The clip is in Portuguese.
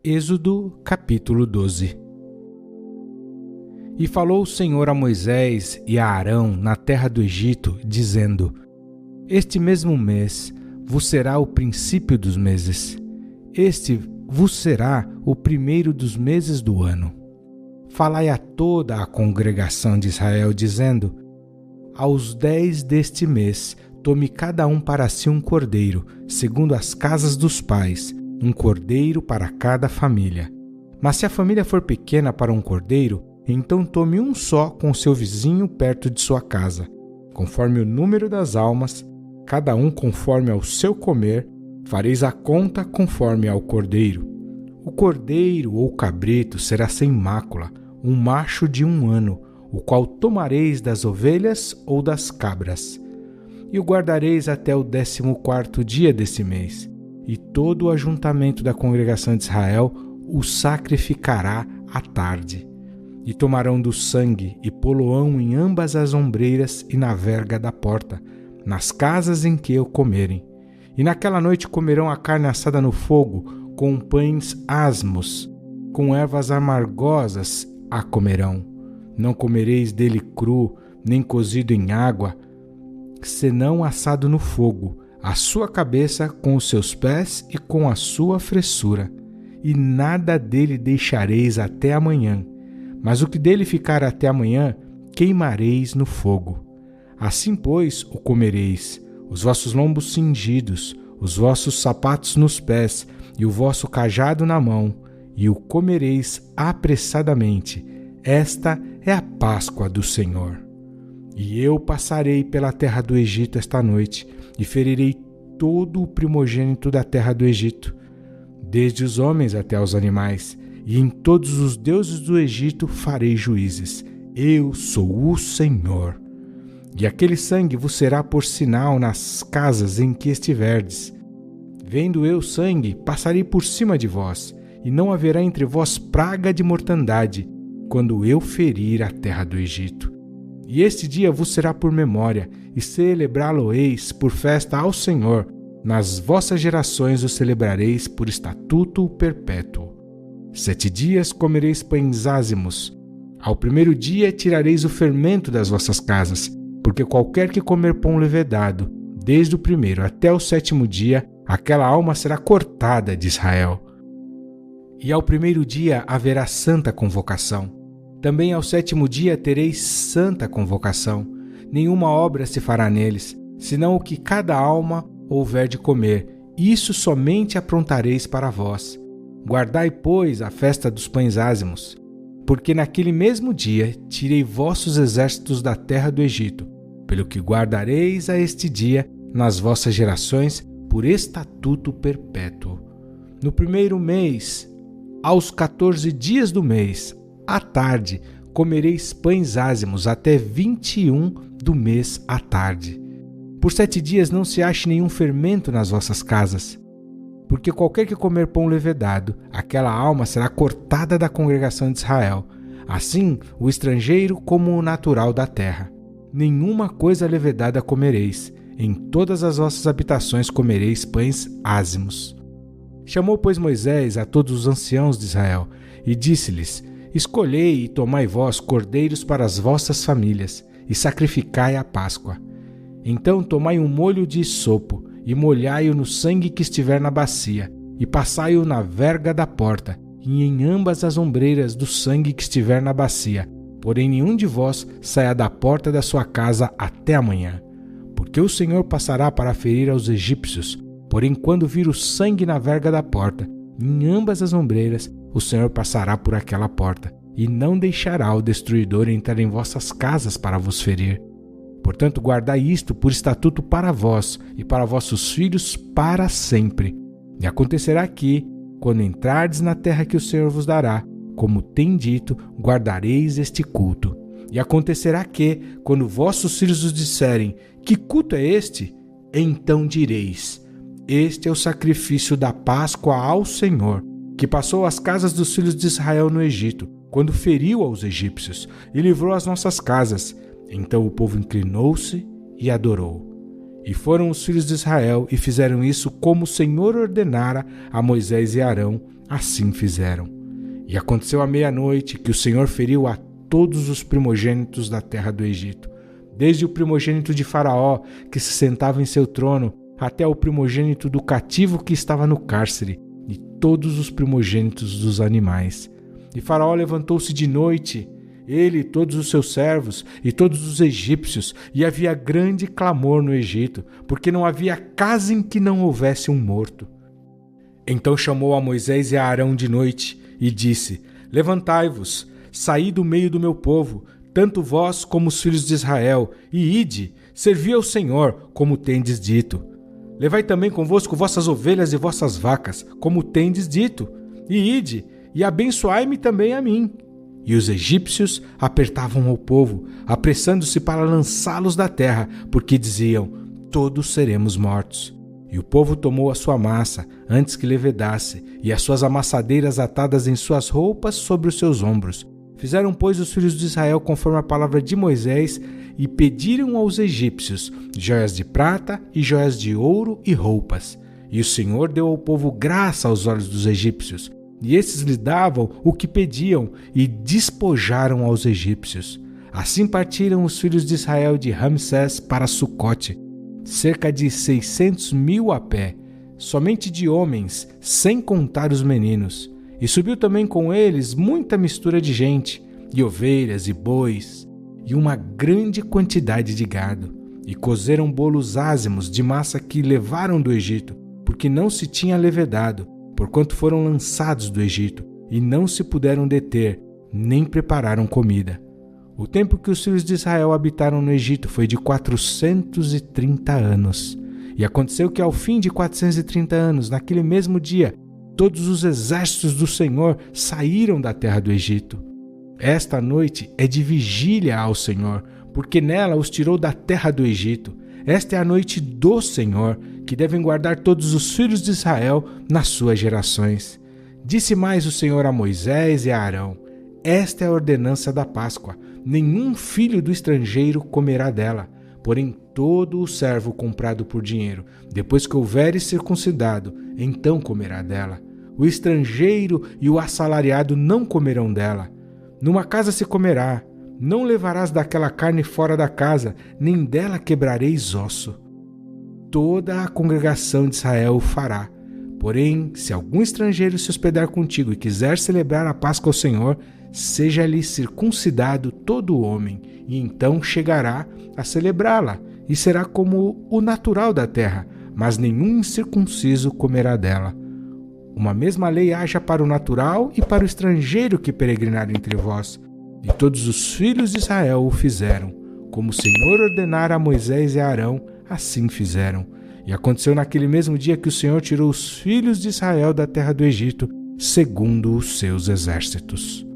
Êxodo capítulo 12. E falou o Senhor a Moisés e a Arão na terra do Egito, dizendo: Este mesmo mês vos será o princípio dos meses. Este vos será o primeiro dos meses do ano. Falai a toda a congregação de Israel, dizendo: Aos 10 deste mês, tome cada um para si um cordeiro, segundo as casas dos pais, um cordeiro para cada família. Mas se a família for pequena para um cordeiro, então tome um só com seu vizinho perto de sua casa. Conforme o número das almas, cada um conforme ao seu comer, fareis a conta conforme ao cordeiro. O cordeiro ou cabrito será sem mácula, um macho de 1 ano, o qual tomareis das ovelhas ou das cabras. E o guardareis até o 14º dia desse mês, e todo o ajuntamento da congregação de Israel o sacrificará à tarde. E tomarão do sangue e pô-lo-ão em ambas as ombreiras e na verga da porta, nas casas em que o comerem. E naquela noite comerão a carne assada no fogo, com pães asmos, com ervas amargosas a comerão. Não comereis dele cru, nem cozido em água, senão assado no fogo, a sua cabeça com os seus pés e com a sua fressura. E nada dele deixareis até amanhã, mas o que dele ficar até amanhã, queimareis no fogo. Assim, pois, o comereis, os vossos lombos cingidos, os vossos sapatos nos pés e o vosso cajado na mão, e o comereis apressadamente. Esta é a Páscoa do Senhor. E eu passarei pela terra do Egito esta noite, e ferirei todo o primogênito da terra do Egito, desde os homens até os animais, e em todos os deuses do Egito farei juízes. Eu sou o Senhor. E aquele sangue vos será por sinal nas casas em que estiverdes. Vendo eu sangue, passarei por cima de vós, e não haverá entre vós praga de mortandade, quando eu ferir a terra do Egito. E este dia vos será por memória, e celebrá-lo-eis por festa ao Senhor. Nas vossas gerações o celebrareis por estatuto perpétuo. 7 dias comereis pães ázimos. Ao primeiro dia tirareis o fermento das vossas casas, porque qualquer que comer pão levedado, desde o primeiro até o 7º dia, aquela alma será cortada de Israel. E ao primeiro dia haverá santa convocação. Também ao 7º dia tereis santa convocação. Nenhuma obra se fará neles, senão o que cada alma houver de comer. Isso somente aprontareis para vós. Guardai, pois, a festa dos pães ázimos, porque naquele mesmo dia tirei vossos exércitos da terra do Egito, pelo que guardareis a este dia nas vossas gerações por estatuto perpétuo. No primeiro mês, aos 14 dias do mês, à tarde, comereis pães ázimos até 21 do mês à tarde. Por 7 dias não se ache nenhum fermento nas vossas casas, porque qualquer que comer pão levedado, aquela alma será cortada da congregação de Israel, assim o estrangeiro como o natural da terra. Nenhuma coisa levedada comereis, em todas as vossas habitações comereis pães ázimos. Chamou, pois, Moisés a todos os anciãos de Israel, e disse-lhes: Escolhei e tomai vós cordeiros para as vossas famílias, e sacrificai a Páscoa. Então tomai um molho de isopo, e molhai-o no sangue que estiver na bacia, e passai-o na verga da porta, e em ambas as ombreiras do sangue que estiver na bacia. Porém nenhum de vós saia da porta da sua casa até amanhã. Porque o Senhor passará para ferir aos egípcios, porém quando vir o sangue na verga da porta, em ambas as ombreiras, o Senhor passará por aquela porta, e não deixará o destruidor entrar em vossas casas para vos ferir. Portanto, guardai isto por estatuto para vós e para vossos filhos para sempre. E acontecerá que, quando entrardes na terra que o Senhor vos dará, como tem dito, guardareis este culto. E acontecerá que, quando vossos filhos os disserem: Que culto é este? Então direis: Este é o sacrifício da Páscoa ao Senhor, que passou as casas dos filhos de Israel no Egito, quando feriu aos egípcios e livrou as nossas casas. Então o povo inclinou-se e adorou. E foram os filhos de Israel e fizeram isso como o Senhor ordenara a Moisés e Arão, assim fizeram. E aconteceu à meia-noite que o Senhor feriu a todos os primogênitos da terra do Egito, desde o primogênito de Faraó, que se sentava em seu trono, até o primogênito do cativo que estava no cárcere, e todos os primogênitos dos animais. E Faraó levantou-se de noite, ele e todos os seus servos e todos os egípcios, e havia grande clamor no Egito, porque não havia casa em que não houvesse um morto. Então chamou a Moisés e a Arão de noite e disse: Levantai-vos, saí do meio do meu povo, tanto vós como os filhos de Israel, e ide, servi ao Senhor, como tendes dito. Levai também convosco vossas ovelhas e vossas vacas, como tendes dito, e ide, e abençoai-me também a mim. E os egípcios apertavam o povo, apressando-se para lançá-los da terra, porque diziam: todos seremos mortos. E o povo tomou a sua massa, antes que levedasse, e as suas amassadeiras atadas em suas roupas sobre os seus ombros. Fizeram, pois, os filhos de Israel conforme a palavra de Moisés, e pediram aos egípcios joias de prata e joias de ouro e roupas. E o Senhor deu ao povo graça aos olhos dos egípcios, e esses lhe davam o que pediam, e despojaram aos egípcios. Assim partiram os filhos de Israel de Ramsés para Sucote, cerca de 600.000 a pé, somente de homens, sem contar os meninos. E subiu também com eles muita mistura de gente, e ovelhas e bois, e uma grande quantidade de gado. E cozeram bolos ázimos de massa que levaram do Egito, porque não se tinha levedado, porquanto foram lançados do Egito, e não se puderam deter, nem prepararam comida. O tempo que os filhos de Israel habitaram no Egito foi de 430 anos. E aconteceu que ao fim de 430 anos, naquele mesmo dia, todos os exércitos do Senhor saíram da terra do Egito. Esta noite é de vigília ao Senhor, porque nela os tirou da terra do Egito. Esta é a noite do Senhor, que devem guardar todos os filhos de Israel nas suas gerações. Disse mais o Senhor a Moisés e a Arão: Esta é a ordenança da Páscoa. Nenhum filho do estrangeiro comerá dela, porém todo o servo comprado por dinheiro, depois que houveres circuncidado, então comerá dela. O estrangeiro e o assalariado não comerão dela. Numa casa se comerá. Não levarás daquela carne fora da casa, nem dela quebrareis osso. Toda a congregação de Israel o fará. Porém, se algum estrangeiro se hospedar contigo e quiser celebrar a Páscoa ao Senhor, seja-lhe circuncidado todo o homem, e então chegará a celebrá-la, e será como o natural da terra, mas nenhum incircunciso comerá dela. Uma mesma lei haja para o natural e para o estrangeiro que peregrinar entre vós. E todos os filhos de Israel o fizeram, como o Senhor ordenara a Moisés e a Arão, assim fizeram. E aconteceu naquele mesmo dia que o Senhor tirou os filhos de Israel da terra do Egito, segundo os seus exércitos.